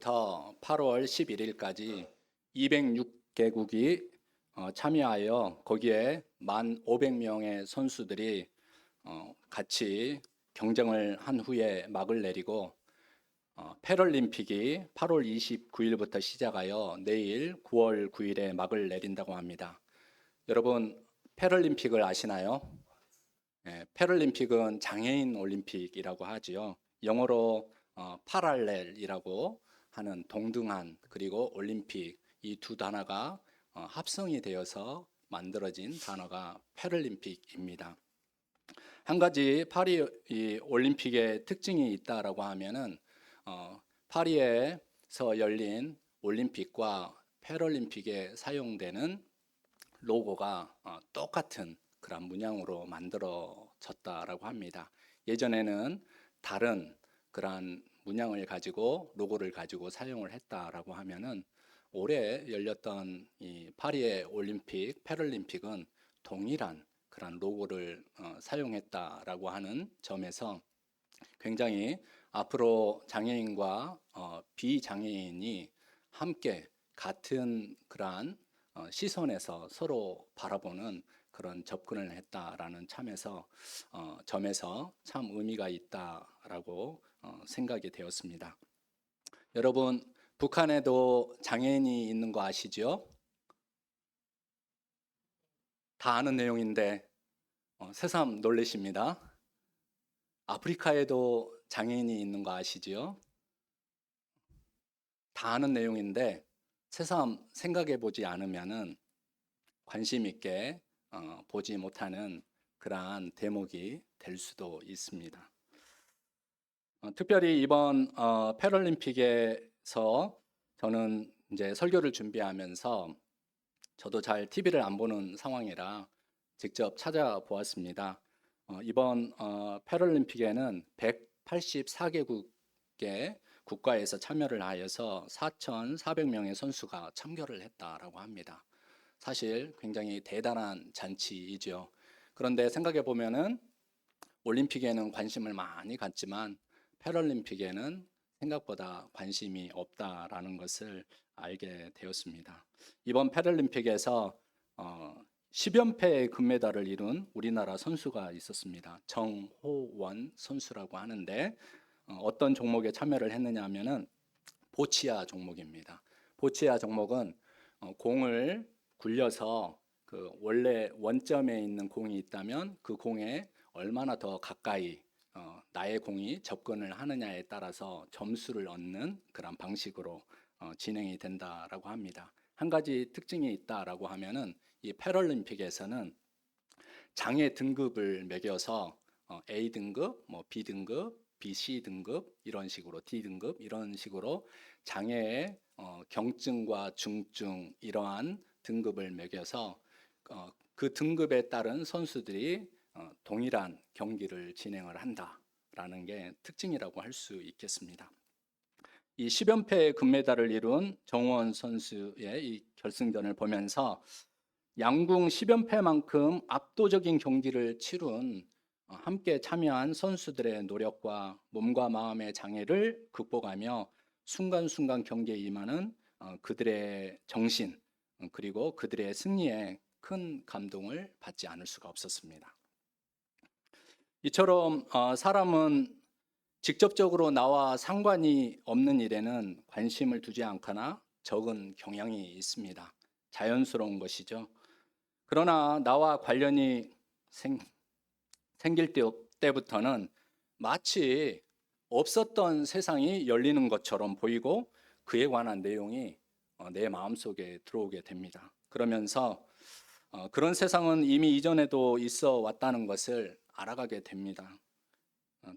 8월 11일까지 206개국이 참여하여 거기에 1,500명의 선수들이 같이 경쟁을 한 후에 막을 내리고 패럴림픽이 8월 29일부터 시작하여 내일 9월 9일에 막을 내린다고 합니다. 여러분, 패럴림픽을 아시나요? 패럴림픽은 장애인 올림픽이라고 하지요. 영어로 파랄렐이라고 하는 동등한, 그리고 올림픽, 이 두 단어가 합성이 되어서 만들어진 단어가 패럴림픽입니다. 한 가지 파리 올림픽의 특징이 있다라고 하면은 파리에서 열린 올림픽과 패럴림픽에 사용되는 로고가 똑같은 그런 문양으로 만들어졌다라고 합니다. 예전에는 다른 그런 문양을 가지고 로고를 가지고 사용을 했다라고 하면은 올해 열렸던 이 파리의 올림픽, 패럴림픽은 동일한 그런 로고를 사용했다라고 하는 점에서 굉장히 앞으로 장애인과 비장애인이 함께 같은 그러한 시선에서 서로 바라보는 그런 접근을 했다라는 점에서 참 의미가 있다라고 생각이 되었습니다. 여러분, 북한에도 장애인이 있는 거 아시죠? 다 아는 내용인데 새삼 놀라십니다. 아프리카에도 장애인이 있는 거 아시죠? 다 아는 내용인데 새삼 생각해 보지 않으면은 관심 있게 보지 못하는 그러한 대목이 될 수도 있습니다. 특별히 이번 패럴림픽에서 저는 이제 설교를 준비하면서 저도 잘 TV를 안 보는 상황이라 직접 찾아보았습니다. 이번 패럴림픽에는 184개국의 국가에서 참여를 하여서 4,400명의 선수가 참가를 했다라고 합니다. 사실 굉장히 대단한 잔치이죠. 그런데 생각해 보면은 올림픽에는 관심을 많이 갖지만 패럴림픽에는 생각보다 관심이 없다라는 것을 알게 되었습니다. 이번 패럴림픽에서 10연패의 금메달을 이룬 우리나라 선수가 있었습니다. 정호원 선수라고 하는데 어떤 종목에 참여를 했느냐 하면은 보치아 종목입니다. 보치아 종목은 공을 굴려서 그 원래 원점에 있는 공이 있다면 그 공에 얼마나 더 가까이 나의 공이 접근을 하느냐에 따라서 점수를 얻는 그런 방식으로 진행이 된다라고 합니다. 한 가지 특징이 있다라고 하면은 이 패럴림픽에서는 장애 등급을 매겨서 A 등급, 뭐 B 등급, BC 등급 이런 식으로 D 등급 이런 식으로 장애의 경증과 중증 이러한 등급을 매겨서 그 등급에 따른 선수들이 동일한 경기를 진행을 한다라는 게 특징이라고 할 수 있겠습니다. 이 10연패의 금메달을 이룬 정우원 선수의 이 결승전을 보면서 양궁 10연패만큼 압도적인 경기를 치룬 함께 참여한 선수들의 노력과 몸과 마음의 장애를 극복하며 순간순간 경기에 임하는 그들의 정신 그리고 그들의 승리에 큰 감동을 받지 않을 수가 없었습니다. 이처럼 사람은 직접적으로 나와 상관이 없는 일에는 관심을 두지 않거나 적은 경향이 있습니다. 자연스러운 것이죠. 그러나 나와 관련이 생길 때부터는 마치 없었던 세상이 열리는 것처럼 보이고 그에 관한 내용이 내 마음속에 들어오게 됩니다. 그러면서 그런 세상은 이미 이전에도 있어 왔다는 것을 알아가게 됩니다.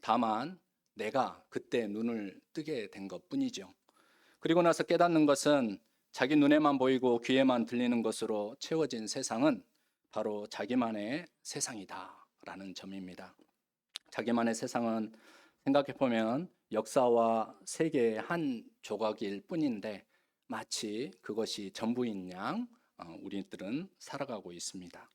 다만 내가 그때 눈을 뜨게 된 것뿐이죠. 그리고 나서 깨닫는 것은 자기 눈에만 보이고 귀에만 들리는 것으로 채워진 세상은 바로 자기만의 세상이다라는 점입니다. 자기만의 세상은 생각해 보면 역사와 세계의 한 조각일 뿐인데 마치 그것이 전부인 양 우리들은 살아가고 있습니다.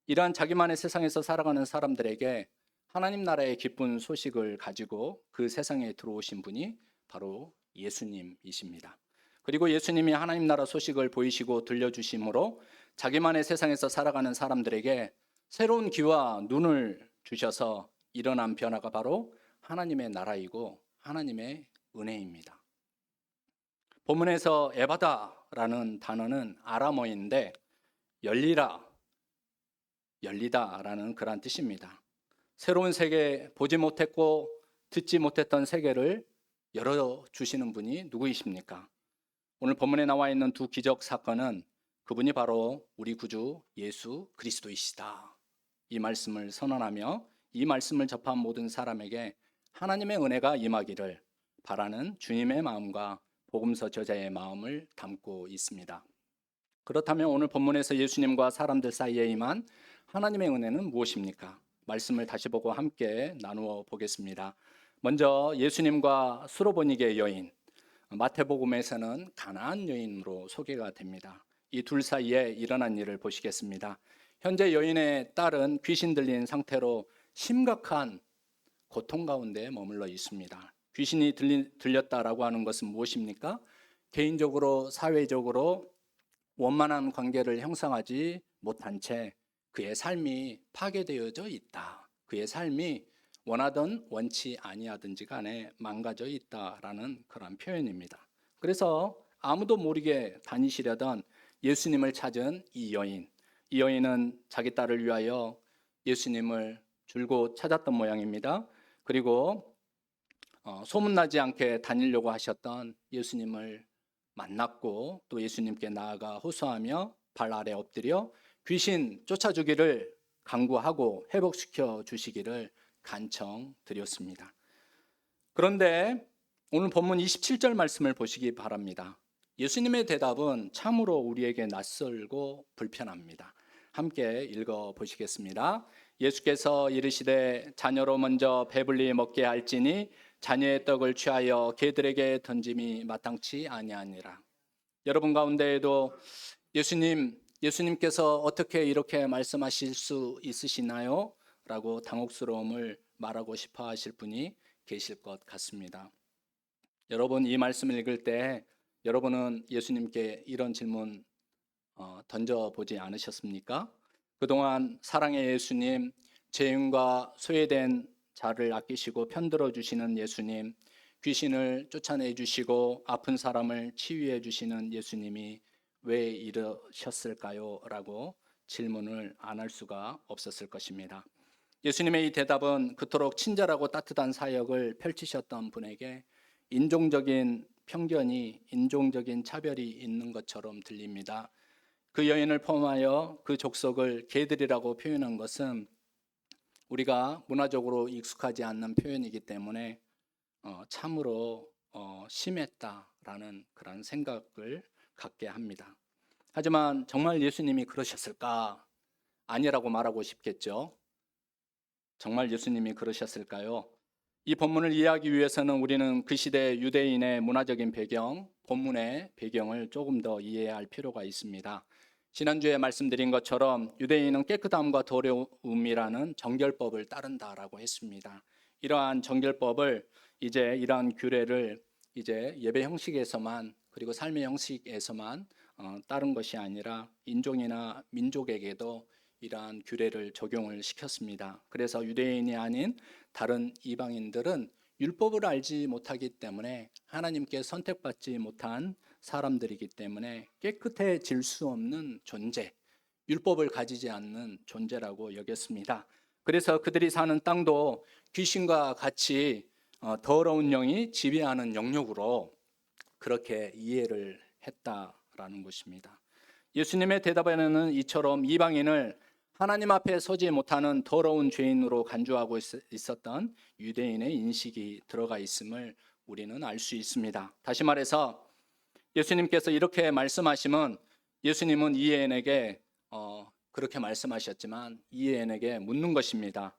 이러한 자기만의 세상에서 살아가는 사람들에게 하나님 나라의 기쁜 소식을 가지고 그 세상에 들어오신 분이 바로 예수님이십니다. 그리고 예수님이 하나님 나라 소식을 보이시고 들려주심으로 자기만의 세상에서 살아가는 사람들에게 새로운 귀와 눈을 주셔서 일어난 변화가 바로 하나님의 나라이고 하나님의 은혜입니다. 본문에서 에바다라는 단어는 아람어인데 열리라, 열리다라는 그런 뜻입니다. 새로운 세계, 보지 못했고 듣지 못했던 세계를 열어주시는 분이 누구이십니까? 오늘 본문에 나와 있는 두 기적 사건은 그분이 바로 우리 구주 예수 그리스도이시다. 이 말씀을 선언하며 이 말씀을 접한 모든 사람에게 하나님의 은혜가 임하기를 바라는 주님의 마음과 복음서 저자의 마음을 담고 있습니다. 그렇다면 오늘 본문에서 예수님과 사람들 사이에 임한 하나님의 은혜는 무엇입니까? 말씀을 다시 보고 함께 나누어 보겠습니다. 먼저 예수님과 수로보니게 여인, 마태복음에서는 가나안 여인으로 소개가 됩니다. 이 둘 사이에 일어난 일을 보시겠습니다. 현재 여인의 딸은 귀신 들린 상태로 심각한 고통 가운데 머물러 있습니다. 귀신이 들렸다라고 하는 것은 무엇입니까? 개인적으로, 사회적으로 원만한 관계를 형성하지 못한 채 그의 삶이 파괴되어져 있다. 그의 삶이 원하든 원치 아니하든지 간에 망가져 있다라는 그런 표현입니다. 그래서 아무도 모르게 다니시려던 예수님을 찾은 이 여인은 자기 딸을 위하여 예수님을 줄곧 찾았던 모양입니다. 그리고 소문나지 않게 다니려고 하셨던 예수님을 만났고 또 예수님께 나아가 호소하며 발 아래 엎드려 귀신 쫓아주기를 간구하고 회복시켜 주시기를 간청드렸습니다. 그런데 오늘 본문 27절 말씀을 보시기 바랍니다. 예수님의 대답은 참으로 우리에게 낯설고 불편합니다. 함께 읽어 보시겠습니다. 예수께서 이르시되 자녀로 먼저 배불리 먹게 할지니 자녀의 떡을 취하여 개들에게 던짐이 마땅치 아니하니라. 여러분 가운데에도 예수님께서 어떻게 이렇게 말씀하실 수 있으시나요? 라고 당혹스러움을 말하고 싶어 하실 분이 계실 것 같습니다. 여러분 이 말씀을 읽을 때 여러분은 예수님께 이런 질문 던져보지 않으셨습니까? 그동안 사랑의 예수님, 죄인과 소외된 자를 아끼시고 편들어 주시는 예수님, 귀신을 쫓아내 주시고 아픈 사람을 치유해 주시는 예수님이 왜 이러셨을까요? 라고 질문을 안 할 수가 없었을 것입니다. 예수님의 이 대답은 그토록 친절하고 따뜻한 사역을 펼치셨던 분에게 인종적인 편견이, 인종적인 차별이 있는 것처럼 들립니다. 그 여인을 포함하여 그 족속을 개들이라고 표현한 것은 우리가 문화적으로 익숙하지 않는 표현이기 때문에 참으로 심했다라는 그런 생각을 갖게 합니다. 하지만 정말 예수님이 그러셨을까? 아니라고 말하고 싶겠죠. 정말 예수님이 그러셨을까요? 이 본문을 이해하기 위해서는 우리는 그 시대 유대인의 문화적인 배경, 본문의 배경을 조금 더 이해할 필요가 있습니다. 지난주에 말씀드린 것처럼 유대인은 깨끗함과 더러움이라는 정결법을 따른다라고 했습니다. 이러한 정결법을 이러한 규례를 예배 형식에서만 그리고 삶의 형식에서만 따른 것이 아니라 인종이나 민족에게도 이러한 규례를 적용을 시켰습니다. 그래서 유대인이 아닌 다른 이방인들은 율법을 알지 못하기 때문에 하나님께 선택받지 못한 사람들이기 때문에 깨끗해질 수 없는 존재, 율법을 가지지 않는 존재라고 여겼습니다. 그래서 그들이 사는 땅도 귀신과 같이 더러운 영이 지배하는 영역으로 그렇게 이해를 했다라는 것입니다. 예수님의 대답에는 이처럼 이방인을 하나님 앞에 서지 못하는 더러운 죄인으로 간주하고 있었던 유대인의 인식이 들어가 있음을 우리는 알 수 있습니다. 다시 말해서 예수님께서 이렇게 말씀하시면 예수님은 이 여인에게 그렇게 말씀하셨지만 이 여인에게 묻는 것입니다.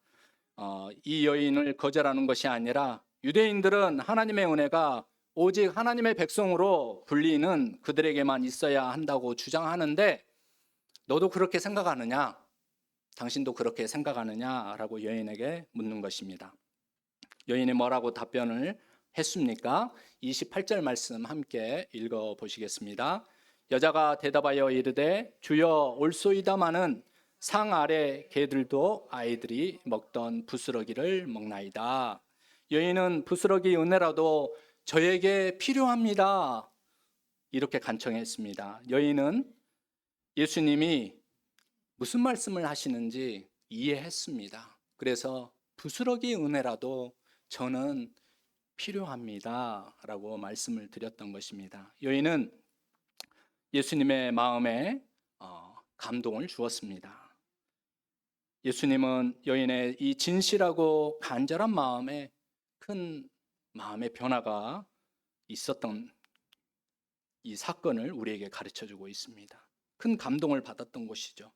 이 여인을 거절하는 것이 아니라 유대인들은 하나님의 은혜가 오직 하나님의 백성으로 불리는 그들에게만 있어야 한다고 주장하는데 너도 그렇게 생각하느냐? 당신도 그렇게 생각하느냐? 라고 여인에게 묻는 것입니다. 여인이 뭐라고 답변을 했습니까? 28절 말씀 함께 읽어 보시겠습니다. 여자가 대답하여 이르되 주여 올소이다마는 상 아래 개들도 아이들이 먹던 부스러기를 먹나이다. 여인은 부스러기 은혜라도 저에게 필요합니다. 이렇게 간청했습니다. 여인은 예수님이 무슨 말씀을 하시는지 이해했습니다. 그래서 부스러기 은혜라도 저는 필요합니다. 라고 말씀을 드렸던 것입니다. 여인은 예수님의 마음에 감동을 주었습니다. 예수님은 여인의 이 진실하고 간절한 마음에 큰 마음의 변화가 있었던 이 사건을 우리에게 가르쳐주고 있습니다. 큰 감동을 받았던 것이죠.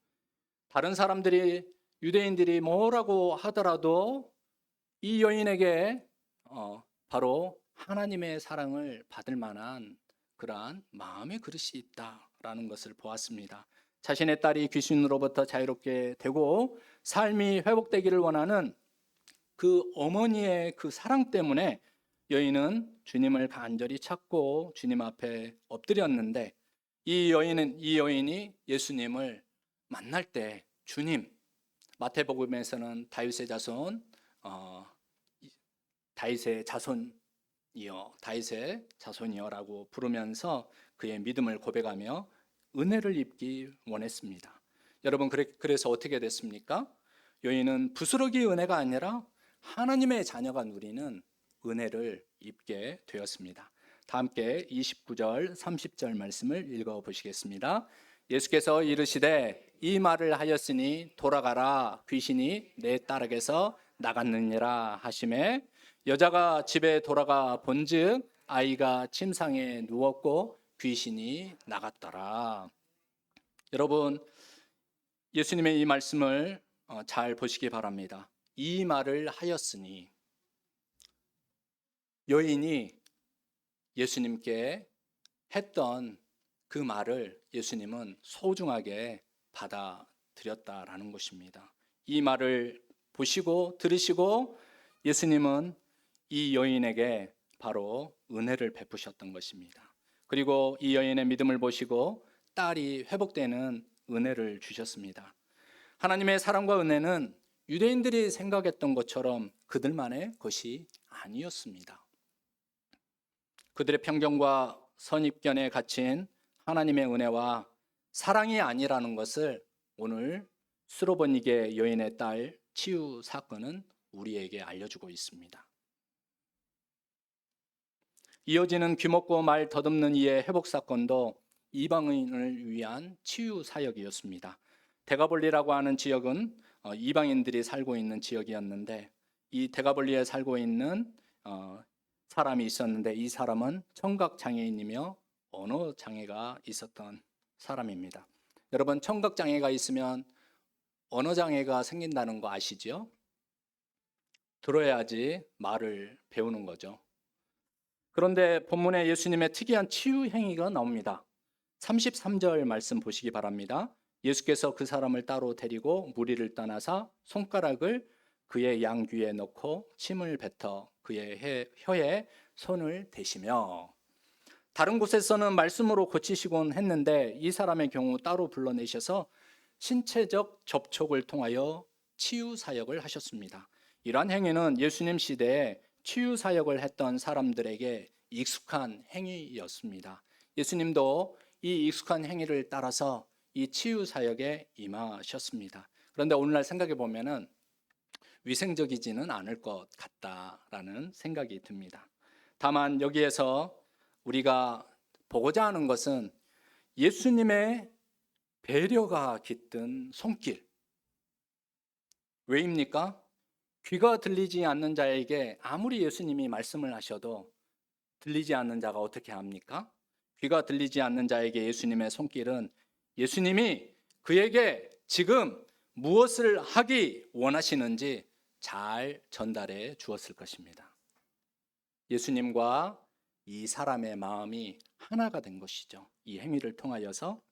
다른 사람들이, 유대인들이 뭐라고 하더라도 이 여인에게 바로 하나님의 사랑을 받을 만한 그러한 마음의 그릇이 있다라는 것을 보았습니다. 자신의 딸이 귀신으로부터 자유롭게 되고 삶이 회복되기를 원하는 그 어머니의 그 사랑 때문에 여인은 주님을 간절히 찾고 주님 앞에 엎드렸는데, 이 여인이 예수님을 만날 때 주님, 마태복음에서는 다윗의 자손이여라고 부르면서 그의 믿음을 고백하며 은혜를 입기 원했습니다. 여러분, 그래서 어떻게 됐습니까? 여인은 부스러기 은혜가 아니라 하나님의 자녀가 누리는 은혜를 입게 되었습니다. 다 함께 29절 30절 말씀을 읽어 보시겠습니다. 예수께서 이르시되 이 말을 하였으니 돌아가라, 귀신이 내 딸에게서 나갔느니라 하시매, 여자가 집에 돌아가 본즉 아이가 침상에 누웠고 귀신이 나갔더라. 여러분, 예수님의 이 말씀을 잘 보시기 바랍니다. 이 말을 하였으니, 여인이 예수님께 했던 그 말을 예수님은 소중하게 받아들였다라는 것입니다. 이 말을 보시고 들으시고 예수님은 이 여인에게 바로 은혜를 베푸셨던 것입니다. 그리고 이 여인의 믿음을 보시고 딸이 회복되는 은혜를 주셨습니다. 하나님의 사랑과 은혜는 유대인들이 생각했던 것처럼 그들만의 것이 아니었습니다. 그들의 편견과 선입견에 갇힌 하나님의 은혜와 사랑이 아니라는 것을 오늘 수로보니게 여인의 딸 치유 사건은 우리에게 알려주고 있습니다. 이어지는 귀먹고 말 더듬는 이의 회복 사건도 이방인을 위한 치유 사역이었습니다. 데가볼리라고 하는 지역은 이방인들이 살고 있는 지역이었는데, 이 데가볼리에 살고 있는 사람이 있었는데, 이 사람은 청각장애인이며 언어장애가 있었던 사람입니다. 여러분, 청각장애가 있으면 언어장애가 생긴다는 거 아시죠? 들어야지 말을 배우는 거죠. 그런데 본문에 예수님의 특이한 치유 행위가 나옵니다. 33절 말씀 보시기 바랍니다. 예수께서 그 사람을 따로 데리고 무리를 떠나사 손가락을 그의 양귀에 넣고 침을 뱉어 그의 혀에 손을 대시며, 다른 곳에서는 말씀으로 고치시곤 했는데 이 사람의 경우 따로 불러내셔서 신체적 접촉을 통하여 치유 사역을 하셨습니다. 이러한 행위는 예수님 시대에 치유 사역을 했던 사람들에게 익숙한 행위였습니다. 예수님도 이 익숙한 행위를 따라서 이 치유 사역에 임하셨습니다. 그런데 오늘날 생각해 보면은 위생적이지는 않을 것 같다라는 생각이 듭니다. 다만 여기에서 우리가 보고자 하는 것은 예수님의 배려가 깃든 손길. 왜입니까? 귀가 들리지 않는 자에게 아무리 예수님이 말씀을 하셔도 들리지 않는 자가 어떻게 합니까? 귀가 들리지 않는 자에게 예수님의 손길은 예수님이 그에게 지금 무엇을 하기 원하시는지 잘 전달해 주었을 것입니다. 예수님과 이 사람의 마음이 하나가 된 것이죠. 이 행위를 통하여서.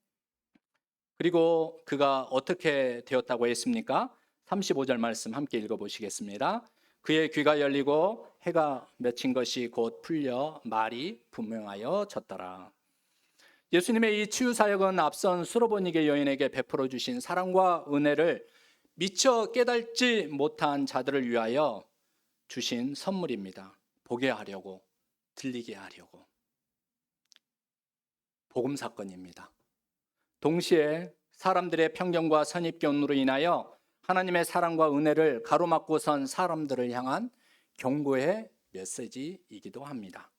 그리고 그가 어떻게 되었다고 했습니까? 35절 말씀 함께 읽어보시겠습니다. 그의 귀가 열리고 해가 맺힌 것이 곧 풀려 말이 분명하여 졌더라. 예수님의 이 치유 사역은 앞선 수로보니게 여인에게 베풀어 주신 사랑과 은혜를 미처 깨닫지 못한 자들을 위하여 주신 선물입니다. 보게 하려고, 들리게 하려고. 복음 사건입니다. 동시에 사람들의 편견과 선입견으로 인하여 하나님의 사랑과 은혜를 가로막고 선 사람들을 향한 경고의 메시지이기도 합니다.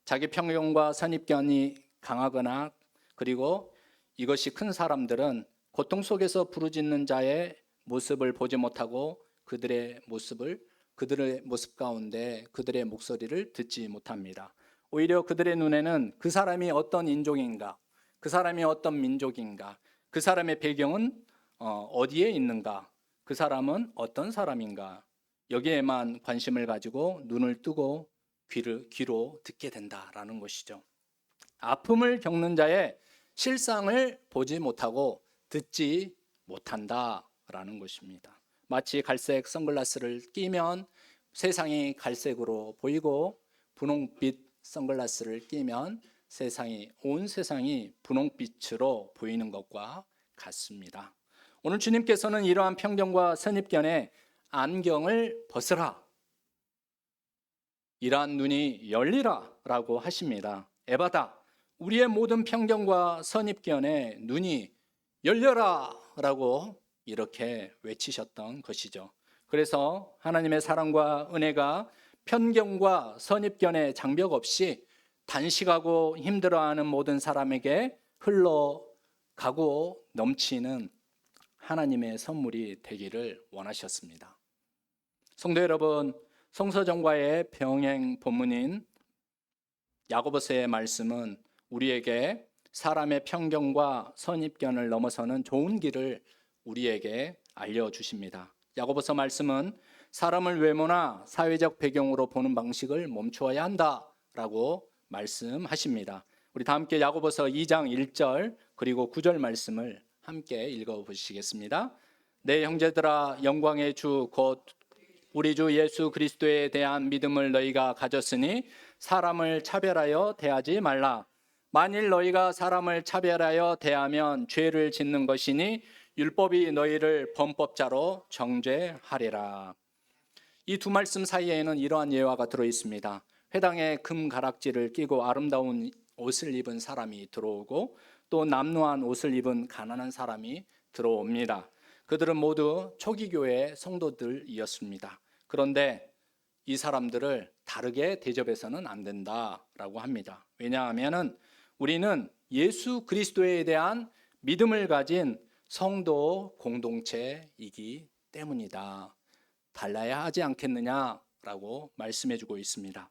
자기 편견과 선입견이 강하거나 그리고 이것이 큰 사람들은 고통 속에서 부르짖는 자의 모습을 보지 못하고 그들의 모습 가운데 그들의 목소리를 듣지 못합니다. 오히려 그들의 눈에는 그 사람이 어떤 인종인가, 그 사람이 어떤 민족인가, 그 사람의 배경은 어디에 있는가, 그 사람은 어떤 사람인가, 여기에만 관심을 가지고 눈을 뜨고 귀로 듣게 된다라는 것이죠. 아픔을 겪는 자의 실상을 보지 못하고 듣지 못한다라는 것입니다. 마치 갈색 선글라스를 끼면 세상이 갈색으로 보이고 분홍빛 선글라스를 끼면 온 세상이 분홍빛으로 보이는 것과 같습니다. 오늘 주님께서는 이러한 편견과 선입견에 안경을 벗으라, 이러한 눈이 열리라 라고 하십니다. 에바다, 우리의 모든 편견과 선입견에 눈이 열려라 라고 이렇게 외치셨던 것이죠. 그래서 하나님의 사랑과 은혜가 편견과 선입견의 장벽 없이 단식하고 힘들어하는 모든 사람에게 흘러가고 넘치는 하나님의 선물이 되기를 원하셨습니다. 성도 여러분, 성서정과의 병행 본문인 야고보서의 말씀은 우리에게 사람의 편견과 선입견을 넘어서는 좋은 길을 우리에게 알려주십니다. 야고보서 말씀은 사람을 외모나 사회적 배경으로 보는 방식을 멈추어야 한다라고 말씀하십니다. 우리 다 함께 야고보서 2장 1절 그리고 9절 말씀을 함께 읽어보시겠습니다. 내 형제들아, 영광의 주 곧 우리 주 예수 그리스도에 대한 믿음을 너희가 가졌으니 사람을 차별하여 대하지 말라. 만일 너희가 사람을 차별하여 대하면 죄를 짓는 것이니 율법이 너희를 범법자로 정죄하리라. 이 두 말씀 사이에는 이러한 예화가 들어 있습니다. 회당에 금 가락지를 끼고 아름다운 옷을 입은 사람이 들어오고 또 남루한 옷을 입은 가난한 사람이 들어옵니다. 그들은 모두 초기 교회의 성도들이었습니다. 그런데 이 사람들을 다르게 대접해서는 안 된다라고 합니다. 왜냐하면 우리는 예수 그리스도에 대한 믿음을 가진 성도 공동체이기 때문이다. 달라야 하지 않겠느냐라고 말씀해주고 있습니다.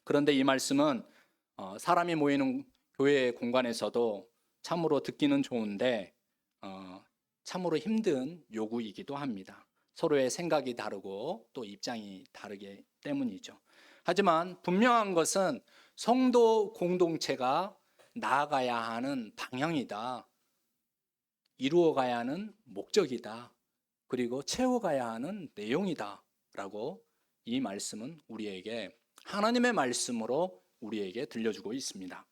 그런데 이 말씀은 사람이 모이는 교회 공간에서도 참으로 듣기는 좋은데 참으로 힘든 요구이기도 합니다. 서로의 생각이 다르고 또 입장이 다르기 때문이죠. 하지만 분명한 것은 성도 공동체가 나아가야 하는 방향이다, 이루어가야 하는 목적이다, 그리고 채워가야 하는 내용이다 라고 이 말씀은 우리에게 하나님의 말씀으로 우리에게 들려주고 있습니다.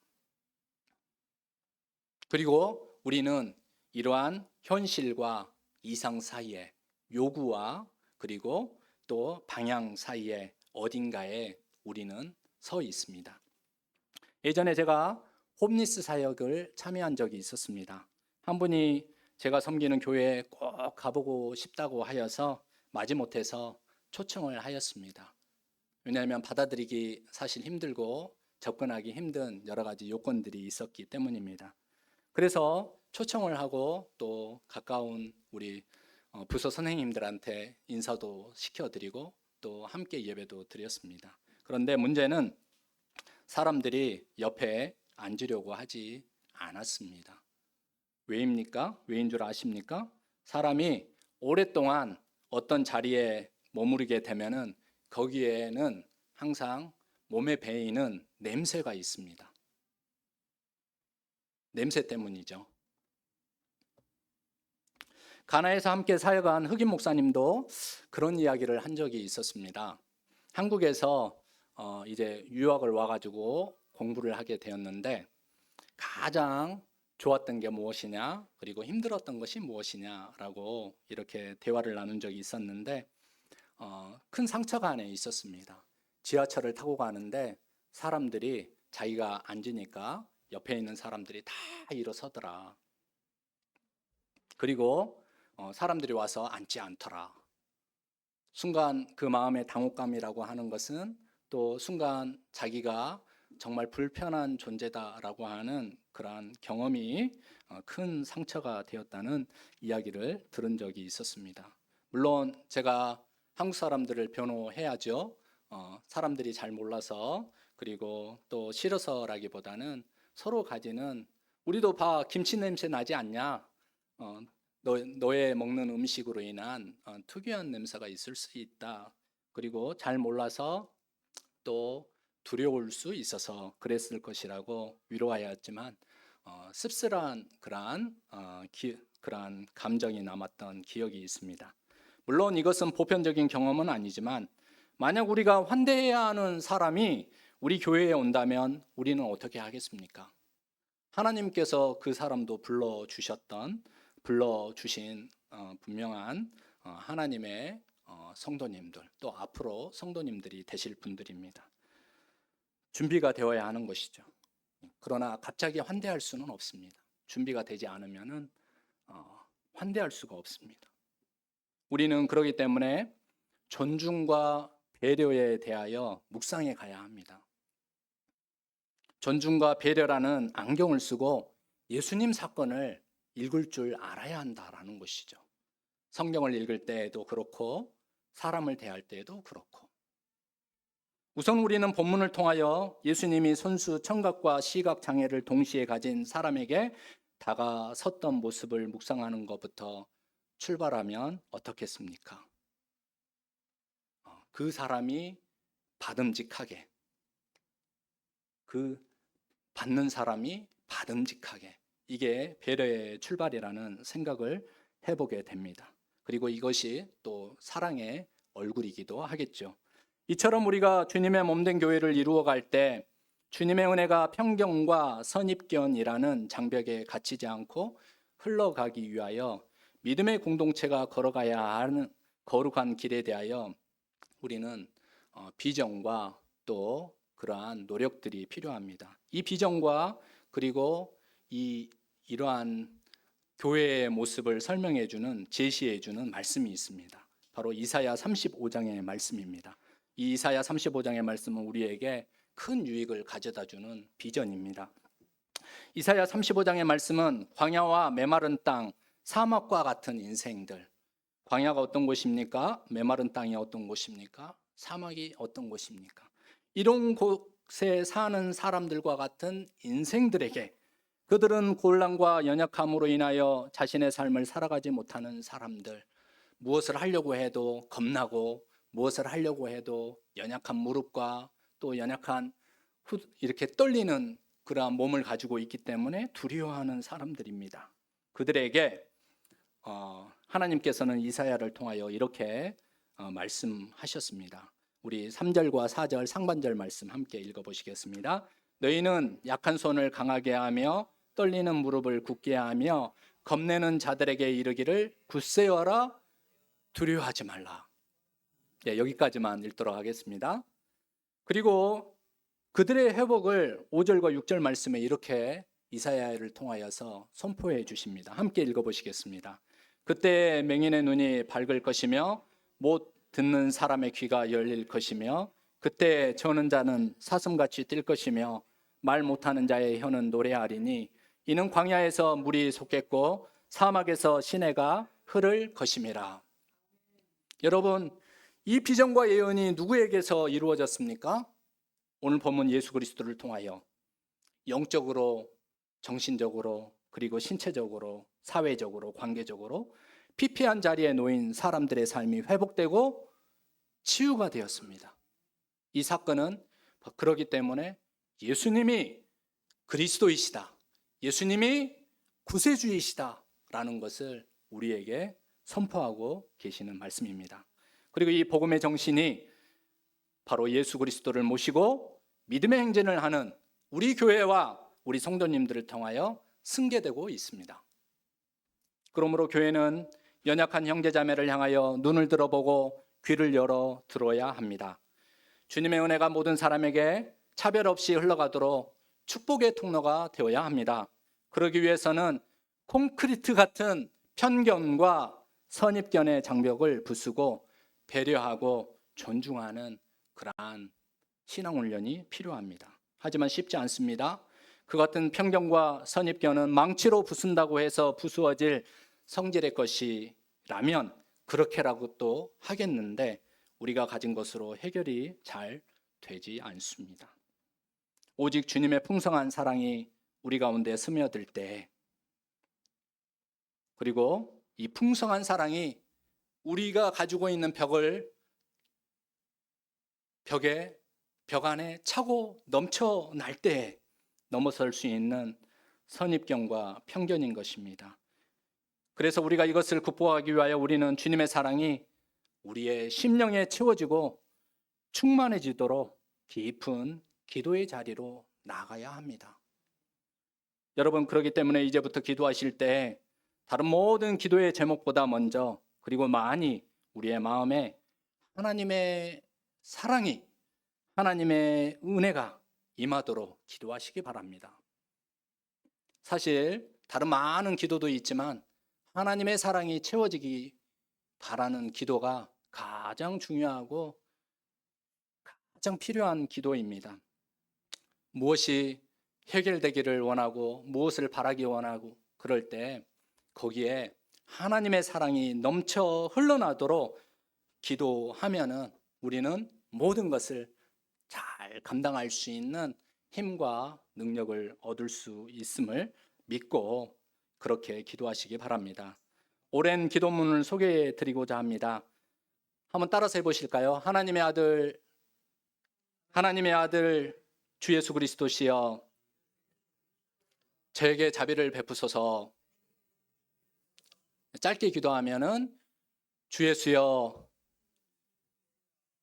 그리고 우리는 이러한 현실과 이상 사이에, 요구와 그리고 또 방향 사이에 어딘가에 우리는 서 있습니다. 예전에 제가 홈리스 사역을 참여한 적이 있었습니다. 한 분이 제가 섬기는 교회에 꼭 가보고 싶다고 하여서 마지못해서 초청을 하였습니다. 왜냐하면 받아들이기 사실 힘들고 접근하기 힘든 여러 가지 요건들이 있었기 때문입니다. 그래서 초청을 하고 또 가까운 우리 부서 선생님들한테 인사도 시켜드리고 또 함께 예배도 드렸습니다. 그런데 문제는 사람들이 옆에 앉으려고 하지 않았습니다. 왜입니까? 왜인 줄 아십니까? 사람이 오랫동안 어떤 자리에 머무르게 되면은 거기에는 항상 몸에 배이는 냄새가 있습니다. 냄새 때문이죠. 가나에서 함께 사역한 흑인 목사님도 그런 이야기를 한 적이 있었습니다. 한국에서 이제 유학을 와가지고 공부를 하게 되었는데 가장 좋았던 게 무엇이냐, 그리고 힘들었던 것이 무엇이냐라고 이렇게 대화를 나눈 적이 있었는데 큰 상처가 안에 있었습니다. 지하철을 타고 가는데 사람들이 자기가 앉으니까 옆에 있는 사람들이 다 일어서더라. 그리고 사람들이 와서 앉지 않더라. 순간 그 마음의 당혹감이라고 하는 것은 또 순간 자기가 정말 불편한 존재다라고 하는 그러한 경험이 큰 상처가 되었다는 이야기를 들은 적이 있었습니다. 물론 제가 한국 사람들을 변호해야죠. 사람들이 잘 몰라서 그리고 또 싫어서라기보다는 서로 가지는 우리도 봐 김치 냄새 나지 않냐? 너의 먹는 음식으로 인한 특유한 냄새가 있을 수 있다. 그리고 잘 몰라서 또 두려울 수 있어서 그랬을 것이라고 위로하였지만 씁쓸한 그러한 감정이 남았던 기억이 있습니다. 물론 이것은 보편적인 경험은 아니지만 만약 우리가 환대해야 하는 사람이 우리 교회에 온다면 우리는 어떻게 하겠습니까? 하나님께서 그 사람도 불러주신 분명한 하나님의 성도님들, 또 앞으로 성도님들이 되실 분들입니다. 준비가 되어야 하는 것이죠. 그러나 갑자기 환대할 수는 없습니다. 준비가 되지 않으면 환대할 수가 없습니다. 우리는 그렇기 때문에 존중과 배려에 대하여 묵상해 가야 합니다. 존중과 배려라는 안경을 쓰고 예수님 사건을 읽을 줄 알아야 한다라는 것이죠. 성경을 읽을 때에도 그렇고 사람을 대할 때에도 그렇고. 우선 우리는 본문을 통하여 예수님이 손수 청각과 시각 장애를 동시에 가진 사람에게 다가섰던 모습을 묵상하는 것부터 출발하면 어떻겠습니까? 그 사람이 받음직하게, 그 받는 사람이 받음직하게, 이게 배려의 출발이라는 생각을 해보게 됩니다. 그리고 이것이 또 사랑의 얼굴이기도 하겠죠. 이처럼 우리가 주님의 몸된 교회를 이루어갈 때 주님의 은혜가 편견과 선입견이라는 장벽에 갇히지 않고 흘러가기 위하여 믿음의 공동체가 걸어가야 하는 거룩한 길에 대하여 우리는 비전과 또 그러한 노력들이 필요합니다. 이 비전과 그리고 이러한 교회의 모습을 설명해 주는, 제시해 주는 말씀이 있습니다. 바로 이사야 35장의 말씀입니다. 이 이사야 35장의 말씀은 우리에게 큰 유익을 가져다 주는 비전입니다. 이사야 35장의 말씀은 광야와 메마른 땅, 사막과 같은 인생들. 광야가 어떤 곳입니까? 메마른 땅이 어떤 곳입니까? 사막이 어떤 곳입니까? 이런 곳에 사는 사람들과 같은 인생들에게, 그들은 곤란과 연약함으로 인하여 자신의 삶을 살아가지 못하는 사람들, 무엇을 하려고 해도 겁나고 무엇을 하려고 해도 연약한 무릎과 또 연약한 이렇게 떨리는 그러한 몸을 가지고 있기 때문에 두려워하는 사람들입니다. 그들에게 하나님께서는 이사야를 통하여 이렇게 말씀하셨습니다. 우리 3절과 4절 상반절 말씀 함께 읽어보시겠습니다. 너희는 약한 손을 강하게 하며 떨리는 무릎을 굳게 하며 겁내는 자들에게 이르기를 굳세어라, 두려워하지 말라. 네, 여기까지만 읽도록 하겠습니다. 그리고 그들의 회복을 5절과 6절 말씀에 이렇게 이사야를 통하여서 선포해 주십니다. 함께 읽어보시겠습니다. 그때 맹인의 눈이 밝을 것이며 못 듣는 사람의 귀가 열릴 것이며 그때 저는 자는 사슴같이 뛸 것이며 말 못하는 자의 혀는 노래하리니 이는 광야에서 물이 솟겠고 사막에서 시내가 흐를 것임이라. 여러분, 이 비전과 예언이 누구에게서 이루어졌습니까? 오늘 본문 예수 그리스도를 통하여 영적으로, 정신적으로, 그리고 신체적으로, 사회적으로, 관계적으로 피폐한 자리에 놓인 사람들의 삶이 회복되고 치유가 되었습니다. 이 사건은 그렇기 때문에 예수님이 그리스도이시다, 예수님이 구세주이시다라는 것을 우리에게 선포하고 계시는 말씀입니다. 그리고 이 복음의 정신이 바로 예수 그리스도를 모시고 믿음의 행진을 하는 우리 교회와 우리 성도님들을 통하여 승계되고 있습니다. 그러므로 교회는 연약한 형제자매를 향하여 눈을 들어보고 귀를 열어 들어야 합니다. 주님의 은혜가 모든 사람에게 차별 없이 흘러가도록 축복의 통로가 되어야 합니다. 그러기 위해서는 콘크리트 같은 편견과 선입견의 장벽을 부수고 배려하고 존중하는 그러한 신앙훈련이 필요합니다. 하지만 쉽지 않습니다. 그 같은 편견과 선입견은 망치로 부순다고 해서 부수어질 성질의 것이라면 그렇게라고 또 하겠는데 우리가 가진 것으로 해결이 잘 되지 않습니다. 오직 주님의 풍성한 사랑이 우리 가운데 스며들 때, 그리고 이 풍성한 사랑이 우리가 가지고 있는 벽 안에 차고 넘쳐날 때 넘어설 수 있는 선입견과 편견인 것입니다. 그래서 우리가 이것을 극복하기 위하여 우리는 주님의 사랑이 우리의 심령에 채워지고 충만해지도록 깊은 기도의 자리로 나가야 합니다. 여러분, 그렇기 때문에 이제부터 기도하실 때 다른 모든 기도의 제목보다 먼저, 그리고 많이 우리의 마음에 하나님의 사랑이, 하나님의 은혜가 임하도록 기도하시기 바랍니다. 사실 다른 많은 기도도 있지만 하나님의 사랑이 채워지기 바라는 기도가 가장 중요하고 가장 필요한 기도입니다. 무엇이 해결되기를 원하고 무엇을 바라기 원하고 그럴 때 거기에 하나님의 사랑이 넘쳐 흘러나도록 기도하면은 우리는 모든 것을 잘 감당할 수 있는 힘과 능력을 얻을 수 있음을 믿고 그렇게 기도하시기 바랍니다. 오랜 기도문을 소개해 드리고자 합니다. 한번 따라서 해보실까요? 하나님의 아들 주 예수 그리스도시여, 저에게 자비를 베푸소서. 짧게 기도하면은 주 예수여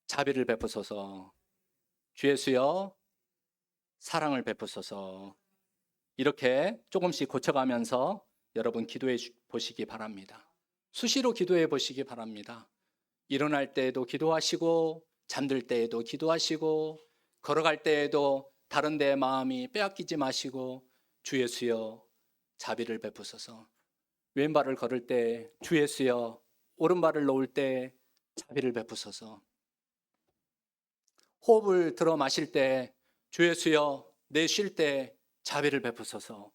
자비를 베푸소서, 주 예수여 사랑을 베푸소서. 이렇게 조금씩 고쳐가면서 여러분 기도해 보시기 바랍니다. 수시로 기도해 보시기 바랍니다. 일어날 때에도 기도하시고 잠들 때에도 기도하시고 걸어갈 때에도 다른 데에 마음이 빼앗기지 마시고 주 예수여 자비를 베푸소서. 왼발을 걸을 때 주 예수여, 오른발을 놓을 때 자비를 베푸소서. 호흡을 들어 마실 때 주 예수여, 내쉴 때 자비를 베푸소서.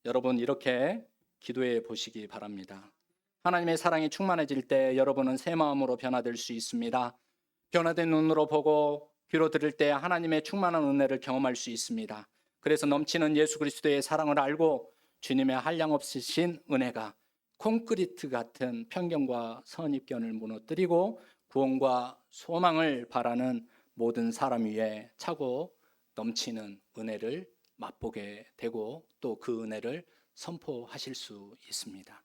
여러분 이렇게 기도해 보시기 바랍니다. 하나님의 사랑이 충만해질 때 여러분은 새 마음으로 변화될 수 있습니다. 변화된 눈으로 보고 귀로 들을 때 하나님의 충만한 은혜를 경험할 수 있습니다. 그래서 넘치는 예수 그리스도의 사랑을 알고 주님의 한량없으신 은혜가 콘크리트 같은 편견과 선입견을 무너뜨리고 구원과 소망을 바라는 모든 사람 위에 차고 넘치는 은혜를 맛보게 되고 또 그 은혜를 선포하실 수 있습니다.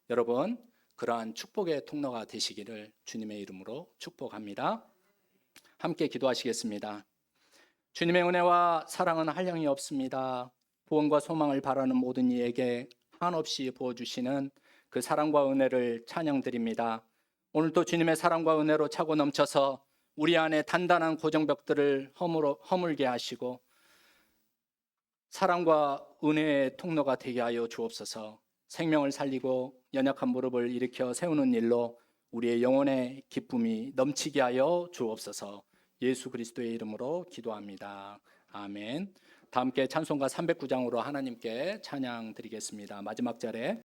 여러분, 그러한 축복의 통로가 되시기를 주님의 이름으로 축복합니다. 함께 기도하시겠습니다. 주님의 은혜와 사랑은 한량이 없습니다. 구원과 소망을 바라는 모든 이에게 한없이 부어주시는 그 사랑과 은혜를 찬양드립니다. 오늘도 주님의 사랑과 은혜로 차고 넘쳐서 우리 안에 단단한 고정벽들을 허물게 하시고 사랑과 은혜의 통로가 되게 하여 주옵소서. 생명을 살리고 연약한 무릎을 일으켜 세우는 일로 우리의 영혼의 기쁨이 넘치게 하여 주옵소서. 예수 그리스도의 이름으로 기도합니다. 아멘. 다 함께 찬송가 309장으로 하나님께 찬양 드리겠습니다. 마지막 절에